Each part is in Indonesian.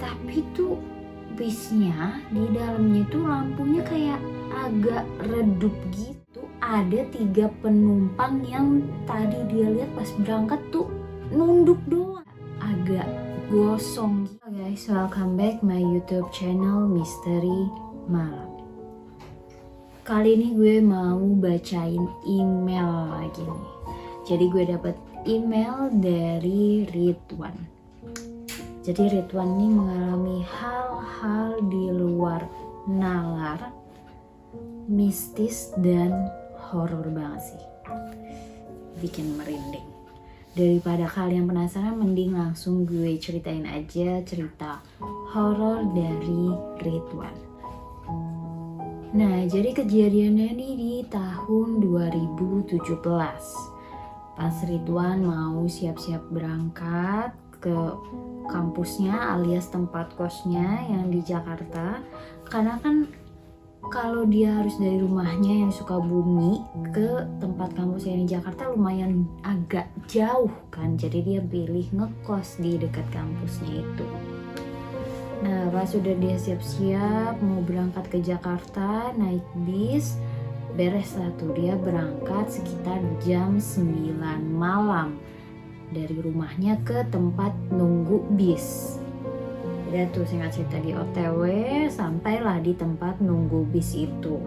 tapi tuh bisnya di dalamnya tuh lampunya kayak agak redup gitu. Ada 3 penumpang yang tadi dia lihat pas berangkat tuh nunduk doang, agak gosong gitu. Guys, welcome back my YouTube channel Misteri Malam. Kali ini gue mau bacain email lagi nih. Jadi gue dapet email dari Ridwan. Jadi Ridwan nih mengalami hal-hal di luar nalar, mistis dan horor banget sih. Bikin merinding. Daripada kalian penasaran, mending langsung gue ceritain aja cerita horor dari Ridwan. Nah, jadi kejadiannya nih di tahun 2017. Pas Ridwan mau siap-siap berangkat ke kampusnya alias tempat kosnya yang di Jakarta. Karena kan kalau dia harus dari rumahnya yang Sukabumi ke tempat kampus yang di Jakarta lumayan agak jauh kan. Jadi dia pilih ngekos di dekat kampusnya itu. Nah, pas sudah dia siap-siap mau berangkat ke Jakarta naik bis, beres lah tuh dia berangkat sekitar jam 9 malam dari rumahnya ke tempat nunggu bis. Udah tuh singkat cerita di OTW, sampailah di tempat nunggu bis itu.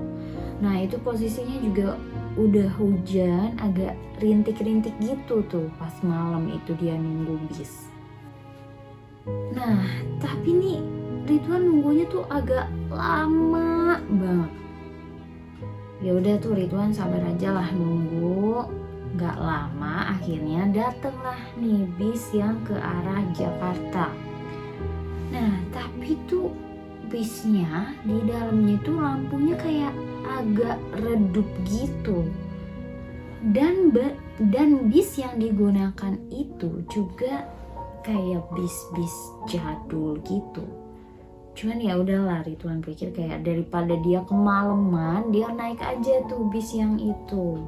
Nah, itu posisinya juga udah hujan, agak rintik-rintik gitu tuh pas malam itu dia nunggu bis. Nah, tapi nih Ridwan nunggunya tuh agak lama banget. Ya udah tuh Ridwan sabar aja lah nunggu. Gak lama akhirnya datenglah nih bis yang ke arah Jakarta. Nah, tapi tuh bisnya di dalamnya tuh lampunya kayak agak redup gitu. Dan bis yang digunakan itu juga kayak bis-bis jadul gitu. Cuman ya udahlah, Ridwan pikir kayak daripada dia kemalaman, dia naik aja tuh bis yang itu.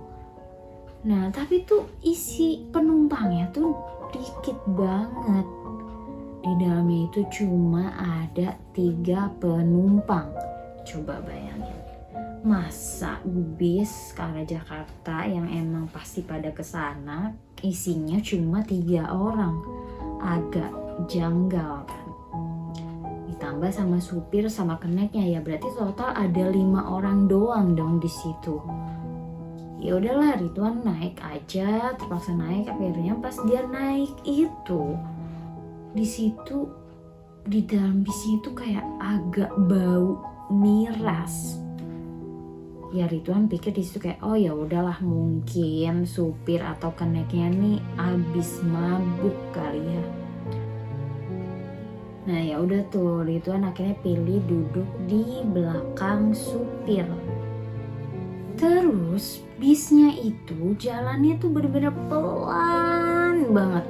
Nah, tapi tuh isi penumpangnya tuh dikit banget. Di dalamnya itu cuma ada 3 penumpang. Coba bayangin, masa bis ke arah Jakarta yang emang pasti pada kesana isinya cuma 3 orang? Agak janggal kan. Ditambah sama supir sama keneknya, ya berarti total ada 5 orang doang dong di situ. Ya udahlah, Ridwan naik aja, terpaksa naik. Akhirnya pas dia naik itu, di situ di dalam bisnya itu kayak agak bau miras. Ya Ridwan pikir di situ kayak, oh ya udahlah, mungkin supir atau keneknya nih abis mabuk kali ya. Nah ya udah tuh, Ridwan akhirnya pilih duduk di belakang supir. Terus bisnya itu jalannya tuh bener-bener pelan banget.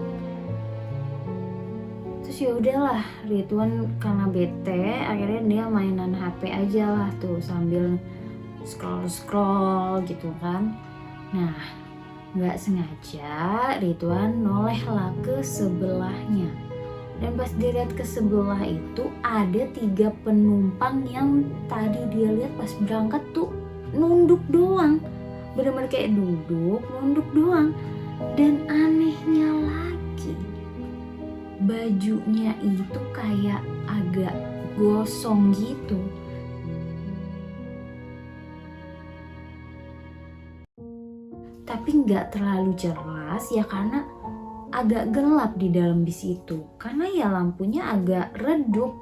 Terus ya udahlah, Ridwan karena bete akhirnya dia mainan HP aja lah tuh sambil scroll gitu kan. Nah, nggak sengaja Ridwan noleh lah ke sebelahnya. Dan pas dilihat ke sebelah itu ada 3 penumpang yang tadi dia lihat pas berangkat tuh nunduk doang. Bener-bener kayak duduk, nunduk doang. Dan anehnya lagi, bajunya itu kayak agak gosong gitu. Tapi nggak terlalu jelas ya karena agak gelap di dalam bis itu. Karena ya lampunya agak redup.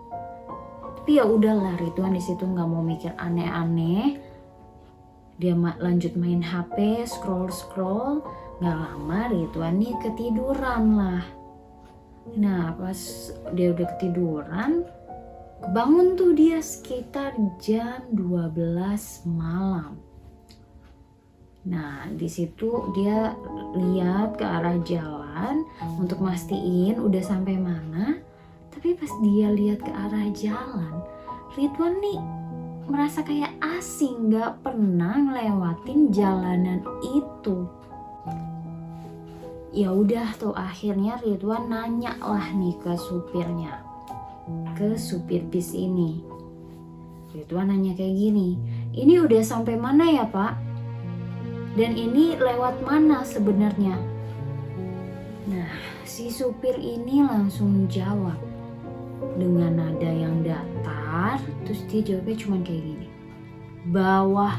Tapi ya udahlah, Ridwan di situ nggak mau mikir aneh-aneh. Dia lanjut main HP, scroll. Nggak lama Ridwan nih ketiduran lah. Nah pas dia udah ketiduran, kebangun tuh dia sekitar jam 12 malam. Nah, di situ dia lihat ke arah jalan untuk mastiin udah sampai mana. Tapi pas dia lihat ke arah jalan, Ridwan nih merasa kayak asing, gak pernah ngelewatin jalanan itu. Ya udah tuh akhirnya Ridwan nanya lah nih ke supirnya. ke supir bis ini. Ridwan nanya kayak gini, ini udah sampai mana ya Pak? Dan ini lewat mana sebenarnya? Nah, si supir ini langsung jawab dengan nada yang datar, terus dia jawabnya cuma kayak gini, bawah.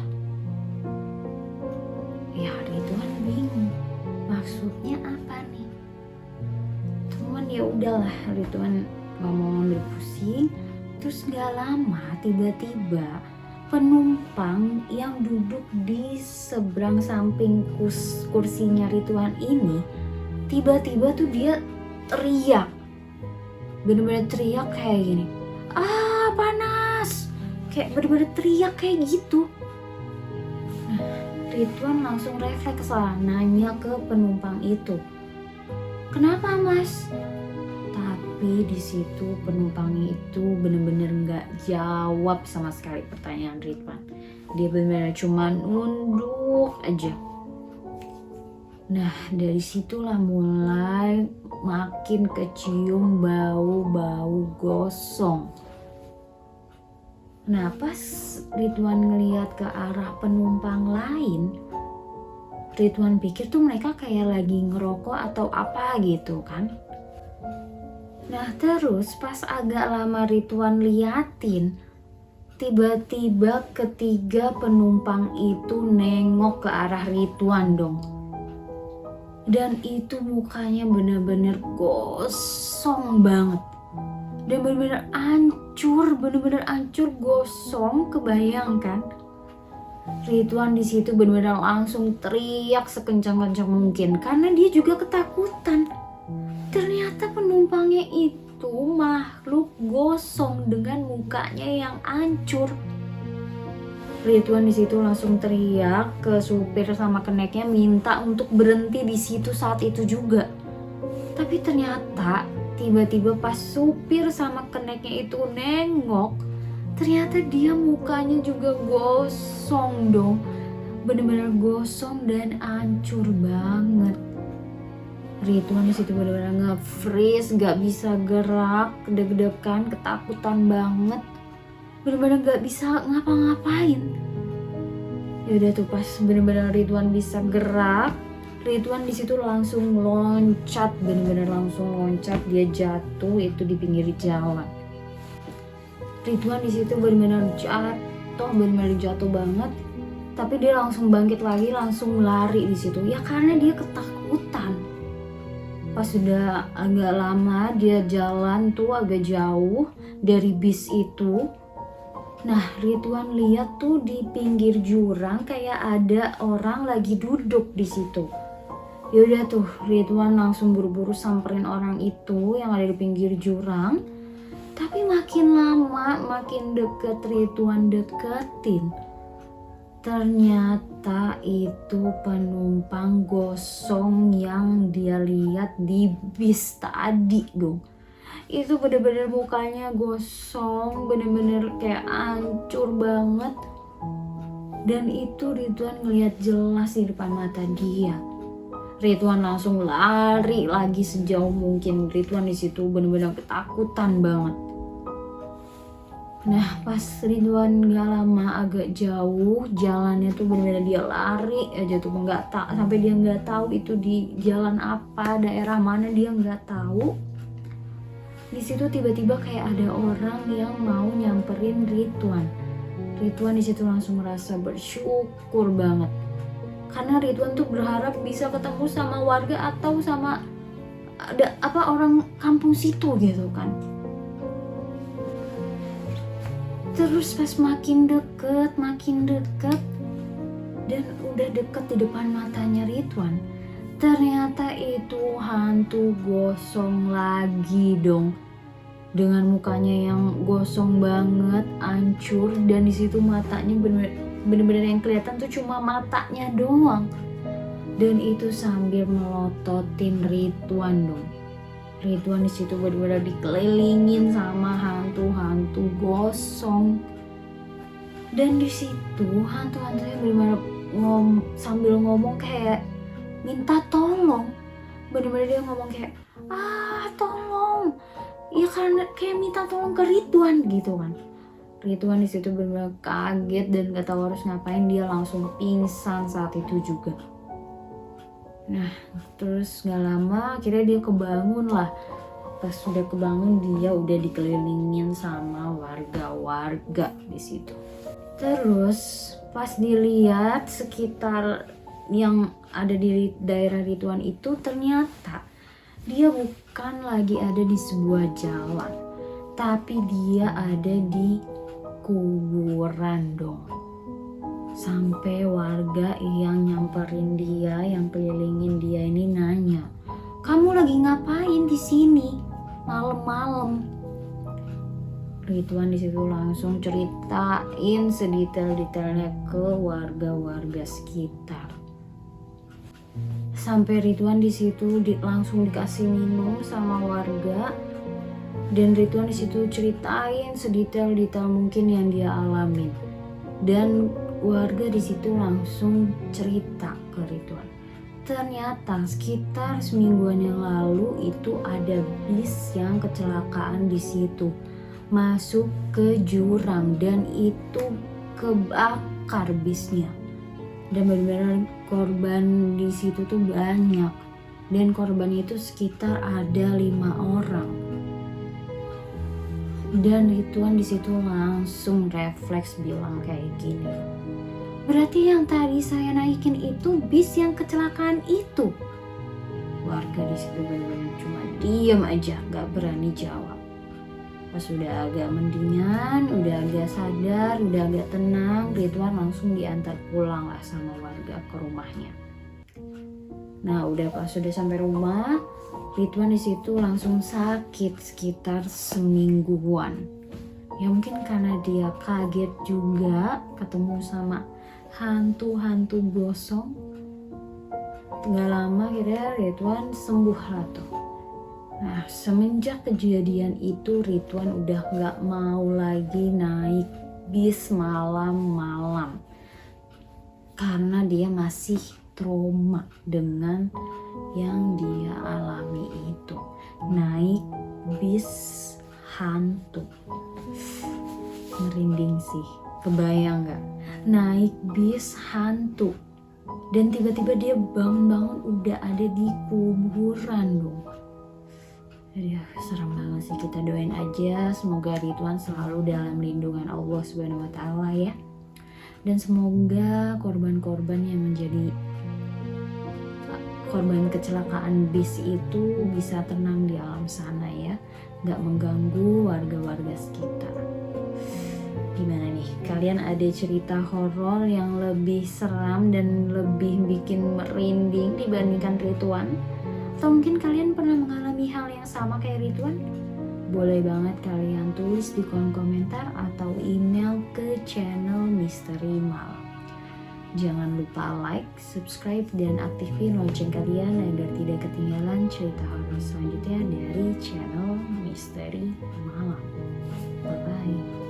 Ya Ridwan bingung, maksudnya apa nih? Cuman ya udahlah, Ridwan gak mau ngambil pusing. Terus gak lama tiba-tiba penumpang yang duduk di seberang samping kursinya Ridwan ini tiba-tiba tuh dia teriak, bener-bener teriak kayak gini, ah panas, kayak bener-bener teriak kayak gitu. Nah, Ridwan langsung refleks lah nanya ke penumpang itu, kenapa mas? Tapi di situ penumpangnya itu bener-bener nggak jawab sama sekali pertanyaan Ridwan. Dia bener-bener cuma nunduk aja. Nah dari situlah mulai makin kecium bau-bau gosong. Nah pas Ridwan ngeliat ke arah penumpang lain, Ridwan pikir tuh mereka kayak lagi ngerokok atau apa gitu kan. Nah terus pas agak lama Ridwan liatin, tiba-tiba ketiga penumpang itu nengok ke arah Ridwan dong. Dan itu mukanya bener-bener gosong banget. Dan bener-bener hancur gosong, kebayangkan. Ridwan di situ bener-bener langsung teriak sekencang-kencang mungkin karena dia juga ketakutan. Ternyata penumpangnya itu makhluk gosong dengan mukanya yang hancur. Ridwan di situ langsung teriak ke supir sama keneknya minta untuk berhenti di situ saat itu juga. Tapi ternyata tiba-tiba pas supir sama keneknya itu nengok, ternyata dia mukanya juga gosong dong. Bener-bener gosong dan hancur banget. Ridwan di situ benar-benar nge-freeze, gak bisa gerak, deg-degan, ketakutan banget, benar-benar gak bisa ngapa-ngapain. Yaudah tuh pas benar-benar Ridwan bisa gerak, Ridwan di situ langsung loncat, benar-benar langsung loncat, dia jatuh itu di pinggir jalan. Ridwan di situ benar-benar jatuh banget, tapi dia langsung bangkit lagi, langsung lari di situ. Ya karena dia ketakutan. Pas sudah agak lama dia jalan tuh agak jauh dari bis itu. Nah Ridwan lihat tuh di pinggir jurang kayak ada orang lagi duduk di situ. Yaudah tuh Ridwan langsung buru-buru samperin orang itu yang ada di pinggir jurang. Tapi makin lama makin deket Ridwan deketin. Ternyata itu penumpang gosong yang dia lihat di bis tadi dong. Itu bener-bener mukanya gosong, bener-bener kayak hancur banget. Dan itu Ridwan ngeliat jelas di depan mata dia. Ridwan langsung lari lagi sejauh mungkin. Ridwan di situ bener-bener ketakutan banget. Nah pas Ridwan gak lama agak jauh jalannya tuh bener-bener dia lari aja tuh sampai dia nggak tahu itu di jalan apa, daerah mana dia nggak tahu. Di situ tiba-tiba kayak ada orang yang mau nyamperin Ridwan. Ridwan di situ langsung merasa bersyukur banget karena Ridwan tuh berharap bisa ketemu sama warga atau sama orang kampung situ gitu kan. Terus pas makin deket dan udah deket di depan matanya Ridwan, ternyata itu hantu gosong lagi dong. Dengan mukanya yang gosong banget, hancur, dan di situ matanya bener-bener yang kelihatan tuh cuma matanya doang. Dan itu sambil melototin Ridwan dong. Ridwan di situ benar-benar dikelilingin sama hantu-hantu gosong. Dan di situ hantu-hantunya benar-benar sambil ngomong kayak minta tolong. Benar-benar dia ngomong kayak, "Ah, tolong. Ya karena kayak minta tolong ke Ridwan gitu kan. Ridwan di situ benar-benar kaget dan gak tahu harus ngapain, dia langsung pingsan saat itu juga. Nah terus gak lama akhirnya dia kebangun lah. Pas sudah kebangun dia udah dikelilingin sama warga-warga di situ. Terus pas dilihat sekitar yang ada di daerah Ridwan itu, ternyata dia bukan lagi ada di sebuah jalan, tapi dia ada di kuburan dong. Sampai warga yang nyamperin dia, yang kelilingin dia ini nanya, "Kamu lagi ngapain di sini malam-malam?" Ridwan di situ langsung ceritain sedetail-detailnya ke warga-warga sekitar. Sampai Ridwan di situ langsung dikasih minum sama warga, dan Ridwan di situ ceritain sedetail-detail mungkin yang dia alamin. Dan warga di situ langsung cerita ke Ridwan. Ternyata sekitar semingguan yang lalu itu ada bis yang kecelakaan di situ, masuk ke jurang dan itu kebakar bisnya. Dan benar-benar korban di situ tuh banyak, dan korban itu sekitar ada 5 orang. Dan Ridwan di situ langsung refleks bilang kayak gini, "Berarti yang tadi saya naikin itu bis yang kecelakaan itu?" Warga di situ benar-benar cuma diam aja, gak berani jawab. Pas udah agak mendingan, udah agak sadar, udah agak tenang, Ridwan langsung diantar pulang lah sama warga ke rumahnya. Nah udah pas sudah sampai rumah, Ridwan di situ langsung sakit sekitar semingguan. Ya mungkin karena dia kaget juga ketemu sama hantu-hantu gosong. Gak lama akhirnya Ridwan sembuh lah tuh. Nah semenjak kejadian itu Ridwan udah gak mau lagi naik bis malam-malam, karena dia masih trauma dengan yang dia alami itu, naik bis hantu. Merinding sih, kebayang gak? Naik bis hantu dan tiba-tiba dia bangun-bangun udah ada di kuburan dong. Jadi serem banget sih. Kita doain aja semoga Ridwan selalu dalam lindungan Allah Subhanahu wa taala ya. Dan semoga korban-korban yang menjadi korban kecelakaan bis itu bisa tenang di alam sana ya, gak mengganggu warga-warga sekitar. Gimana nih, kalian ada cerita horor yang lebih seram dan lebih bikin merinding dibandingkan Ridwan? Atau mungkin kalian pernah mengalami hal yang sama kayak Ridwan? Boleh banget kalian tulis di kolom komentar atau email ke channel Misteri Malam. Jangan lupa like, subscribe, dan aktifin lonceng kalian agar tidak ketinggalan cerita horor selanjutnya dari channel Misteri Malam. Bye-bye.